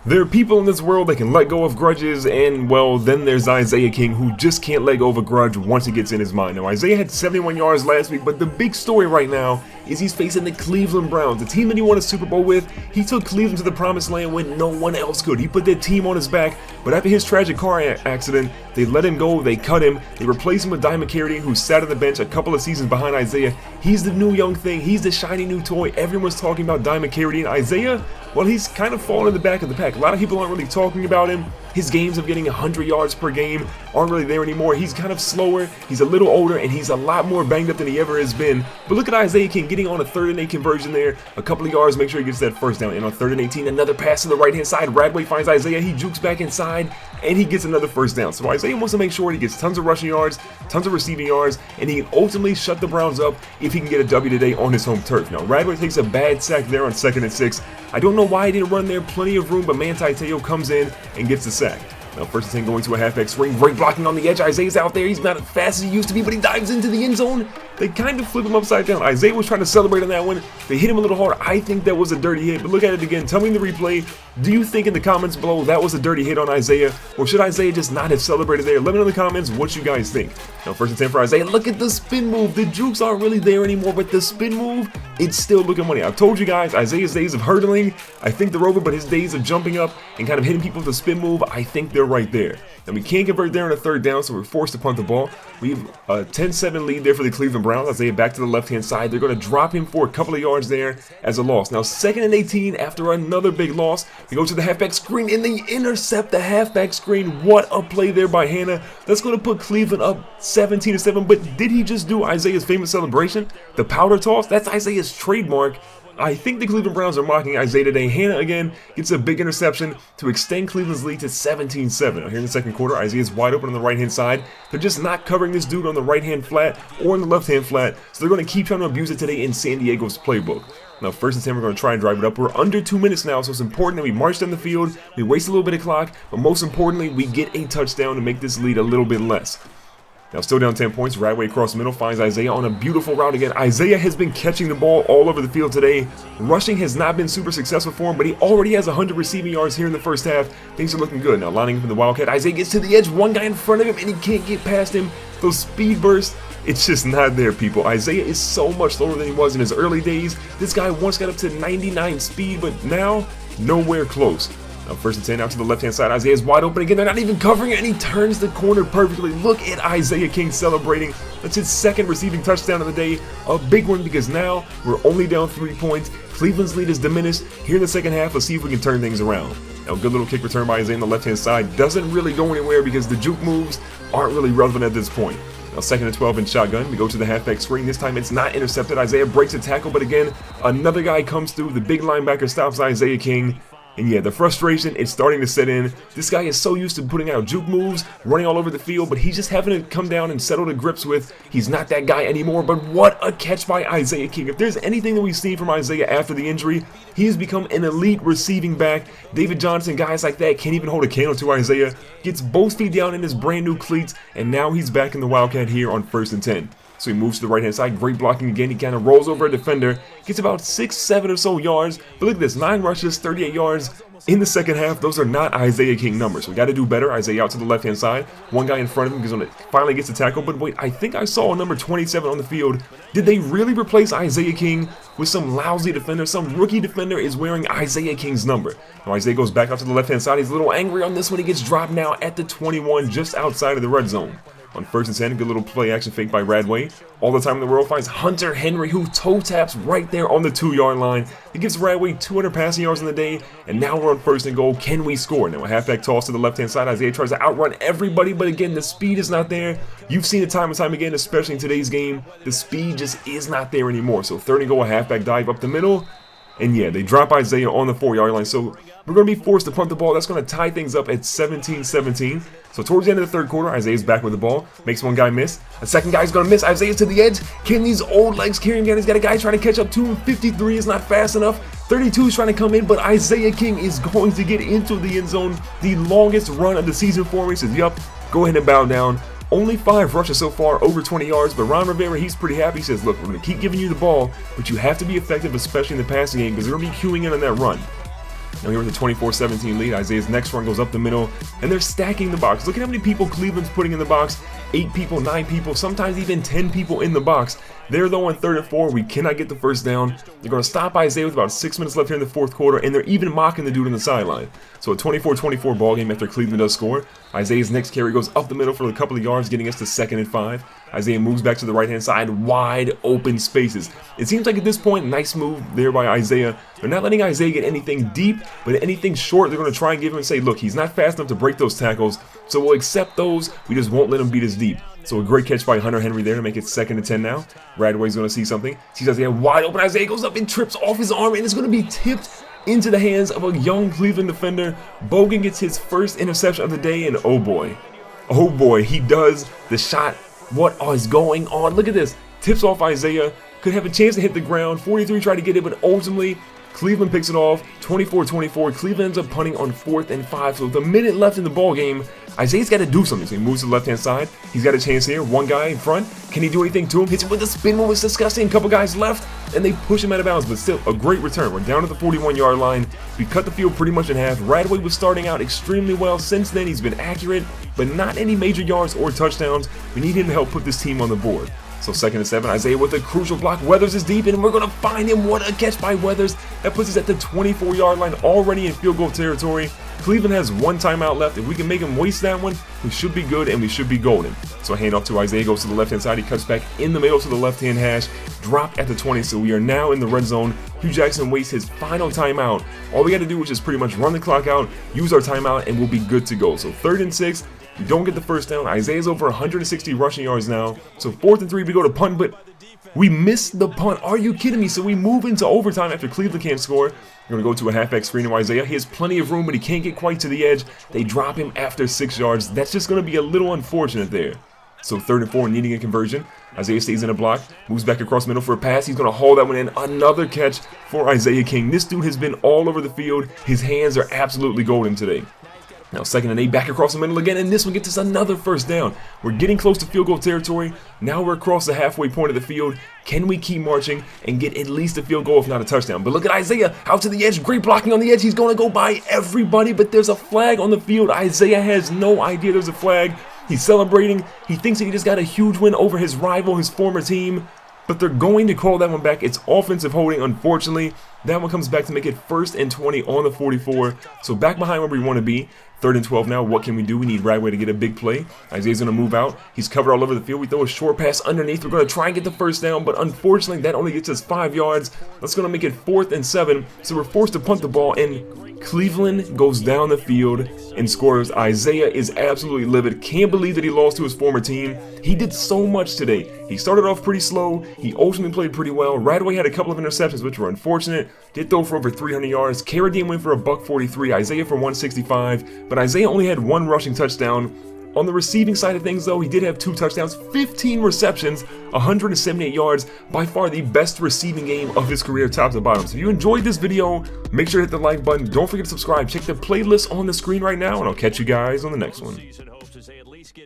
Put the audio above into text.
There are people in this world that can let go of grudges, and well, then there's Isaiah King, who just can't let go of a grudge once it gets in his mind. Now, Isaiah had 71 yards last week, but the big story right now is he's facing the Cleveland Browns, the team that he won a Super Bowl with. He took Cleveland to the promised land when no one else could. He put their team on his back, but after his tragic car accident, they let him go, they cut him, they replaced him with Diamond Carey, who sat on the bench a couple of seasons behind Isaiah. He's the new young thing, he's the shiny new toy. Everyone's talking about Diamond Carey, and Isaiah, well, he's kind of fallen in the back of the pack. A lot of people aren't really talking about him. His games of getting 100 yards per game aren't really there anymore. He's kind of slower, he's a little older, and he's a lot more banged up than he ever has been. But look at Isaiah King getting on a 3rd and 8 conversion there. A couple of yards, make sure he gets that first down. And on 3rd and 18, another pass to the right-hand side. Radway finds Isaiah, he jukes back inside, and he gets another first down. So Isaiah wants to make sure he gets tons of rushing yards, tons of receiving yards, and he can ultimately shut the Browns up if he can get a W today on his home turf. Now, Radway takes a bad sack there on 2nd and 6. I don't know why he didn't run there, plenty of room, but Manti Te'o comes in and gets the sack. Now, 1st and 10 going to a halfback screen. Great blocking on the edge. Isaiah's out there. He's not as fast as he used to be, but he dives into the end zone. They kind of flip him upside down. Isaiah was trying to celebrate on that one. They hit him a little hard. I think that was a dirty hit, but look at it again. Tell me in the replay. Do you think in the comments below that was a dirty hit on Isaiah, or should Isaiah just not have celebrated there? Let me know in the comments what you guys think. Now, 1st and 10 for Isaiah. Look at the spin move. The jukes aren't really there anymore, but the spin move, it's still looking money. I've told you guys, Isaiah's days of hurdling, I think they're over, but his days of jumping up and kind of hitting people with the spin move, I think they're right there. And we can't convert there on a 3rd down, so we're forced to punt the ball. We have a 10-7 lead there for the Cleveland Browns. Isaiah back to the left-hand side. They're going to drop him for a couple of yards there as a loss. Now, 2nd and 18 after another big loss. We go to the halfback screen, and they intercept the halfback screen. What a play there by Hannah. That's going to put Cleveland up 17-7. But did he just do Isaiah's famous celebration? The powder toss? That's Isaiah's trademark. I think the Cleveland Browns are mocking Isaiah today. Hannah again gets a big interception to extend Cleveland's lead to 17-7. Now here in the 2nd quarter, Isaiah's wide open on the right-hand side. They're just not covering this dude on the right-hand flat or on the left-hand flat, so they're going to keep trying to abuse it today in San Diego's playbook. Now 1st and 10, we're going to try and drive it up. We're under 2 minutes now, so it's important that we march down the field, we waste a little bit of clock, but most importantly, we get a touchdown to make this lead a little bit less. Now still down 10 points, Radway across the middle finds Isaiah on a beautiful route again. Isaiah has been catching the ball all over the field today. Rushing has not been super successful for him, but he already has 100 receiving yards here in the first half. Things are looking good. Now lining up in the Wildcat, Isaiah gets to the edge, one guy in front of him, and he can't get past him. Those speed bursts, it's just not there, people. Isaiah is so much slower than he was in his early days. This guy once got up to 99 speed, but now, nowhere close. Now 1st and 10 out to the left-hand side. Isaiah's wide open again. They're not even covering it, and he turns the corner perfectly. Look at Isaiah King celebrating. That's his 2nd receiving touchdown of the day. A big one because now we're only down 3 points. Cleveland's lead is diminished. Here in the 2nd half, let's see if we can turn things around. Now, good little kick return by Isaiah on the left-hand side. Doesn't really go anywhere because the juke moves aren't really relevant at this point. Now 2nd and 12 in shotgun. We go to the halfback screen. This time it's not intercepted. Isaiah breaks a tackle, but again, another guy comes through. The big linebacker stops Isaiah King. And yeah, the frustration is starting to set in. This guy is so used to putting out juke moves, running all over the field, but he's just having to come down and settle to grips with he's not that guy anymore. But what a catch by Isaiah King. If there's anything that we've seen from Isaiah after the injury, he has become an elite receiving back. David Johnson, guys like that, can't even hold a candle to Isaiah. Gets both feet down in his brand new cleats, and now he's back in the Wildcat here on 1st and 10. So he moves to the right-hand side, great blocking again. He kind of rolls over a defender, gets about 6-7 or so yards. But look at this, 9 rushes, 38 yards in the 2nd half. Those are not Isaiah King numbers. We got to do better. Isaiah out to the left-hand side. One guy in front of him finally gets a tackle. But wait, I think I saw a number 27 on the field. Did they really replace Isaiah King with some lousy defender? Some rookie defender is wearing Isaiah King's number. Now Isaiah goes back out to the left-hand side. He's a little angry on this one. He gets dropped now at the 21, just outside of the red zone. On 1st and 10, good little play action fake by Radway. All the time in the world finds Hunter Henry, who toe taps right there on the 2-yard line. He gives Radway 200 passing yards in the day, and now we're on 1st and goal. Can we score? Now a halfback toss to the left-hand side. Isaiah tries to outrun everybody, but again, the speed is not there. You've seen it time and time again, especially in today's game. The speed just is not there anymore. So 3rd and goal, a halfback dive up the middle. And yeah, they drop Isaiah on the 4-yard line. So we're going to be forced to punt the ball. That's going to tie things up at 17-17. So towards the end of the 3rd quarter, Isaiah's back with the ball. Makes one guy miss. A second guy's going to miss. Isaiah's to the edge. Can these old legs carry him down? He's got a guy trying to catch up to him. 53 is not fast enough. 32 is trying to come in, but Isaiah King is going to get into the end zone. The longest run of the season for me. He says, yup, go ahead and bow down. Only 5 rushes so far, over 20 yards, but Ron Rivera, he's pretty happy. He says, look, we're going to keep giving you the ball, but you have to be effective, especially in the passing game, because they're going to be queuing in on that run. Now here with the 24-17 lead, Isaiah's next run goes up the middle, and they're stacking the box. Look at how many people Cleveland's putting in the box. 8 people, 9 people, sometimes even 10 people in the box. They're though on 3rd and 4. We cannot get the first down. They're going to stop Isaiah with about 6 minutes left here in the 4th quarter, and they're even mocking the dude on the sideline. So a 24-24 ball game after Cleveland does score. Isaiah's next carry goes up the middle for a couple of yards, getting us to 2nd and 5. Isaiah moves back to the right-hand side, wide open spaces. It seems like at this point, nice move there by Isaiah. They're not letting Isaiah get anything deep, but anything short, they're going to try and give him and say, look, he's not fast enough to break those tackles, so we'll accept those. We just won't let him beat us deep. So a great catch by Hunter Henry there to make it 2nd and 10 now. Radway's going to see something. Sees Isaiah wide open. Isaiah goes up and trips off his arm, and it's going to be tipped into the hands of a young Cleveland defender. Bogan gets his first interception of the day, and oh boy, he does the shot. What is going on? Look at this. Tips off Isaiah. Could have a chance to hit the ground. 43 tried to get it, but ultimately Cleveland picks it off. 24-24. Cleveland ends up punting on 4th and 5. So with a minute left in the ball game, Isaiah's got to do something. So he moves to the left-hand side. He's got a chance here. One guy in front. Can he do anything to him? Hits him with a spin move. It's disgusting. A couple guys left, and they push him out of bounds. But still, a great return. We're down at the 41-yard line. We cut the field pretty much in half. Radway was starting out extremely well. Since then, he's been accurate, but not any major yards or touchdowns. We need him to help put this team on the board. So 2nd and 7, Isaiah with a crucial block. Weathers is deep, and we're going to find him. What a catch by Weathers. That puts us at the 24-yard line, already in field goal territory. Cleveland has 1 timeout left. If we can make him waste that one, we should be good, and we should be golden. So a handoff to Isaiah, goes to the left-hand side. He cuts back in the middle to the left-hand hash. Dropped at the 20, so we are now in the red zone. Hugh Jackson wastes his final timeout. All we got to do is just pretty much run the clock out, use our timeout, and we'll be good to go. So 3rd and 6. We don't get the first down. Isaiah's over 160 rushing yards now. So 4th and 3, we go to punt, but we missed the punt. Are you kidding me? So we move into overtime after Cleveland can't score. We're going to go to a halfback screen of Isaiah. He has plenty of room, but he can't get quite to the edge. They drop him after 6 yards. That's just going to be a little unfortunate there. So 3rd and 4, needing a conversion. Isaiah stays in a block, moves back across the middle for a pass. He's going to haul that one in. Another catch for Isaiah King. This dude has been all over the field. His hands are absolutely golden today. Now 2nd and 8, back across the middle again, and this one gets us another first down. We're getting close to field goal territory. Now we're across the halfway point of the field. Can we keep marching and get at least a field goal, if not a touchdown? But look at Isaiah out to the edge. Great blocking on the edge. He's going to go by everybody, but there's a flag on the field. Isaiah has no idea there's a flag. He's celebrating. He thinks that he just got a huge win over his rival, his former team. But they're going to call that one back. It's offensive holding, unfortunately. That one comes back to make it 1st and 20 on the 44. So back behind where we want to be. 3rd and 12 now. What can we do? We need Radway to get a big play. Isaiah's going to move out. He's covered all over the field. We throw a short pass underneath. We're going to try and get the first down, but unfortunately that only gets us 5 yards. That's going to make it 4th and 7. So we're forced to punt the ball, and Cleveland goes down the field and scores. Isaiah is absolutely livid. Can't believe that he lost to his former team. He did so much today. He started off pretty slow. He ultimately played pretty well. Radway had a couple of interceptions, which were unfortunate. Did throw for over 300 yards. Carradine went for a $143. Isaiah for 165. But Isaiah only had 1 rushing touchdown. On the receiving side of things, though, he did have 2 touchdowns, 15 receptions, 178 yards. By far the best receiving game of his career, top to bottom. So if you enjoyed this video, make sure to hit the like button. Don't forget to subscribe. Check the playlist on the screen right now, and I'll catch you guys on the next one.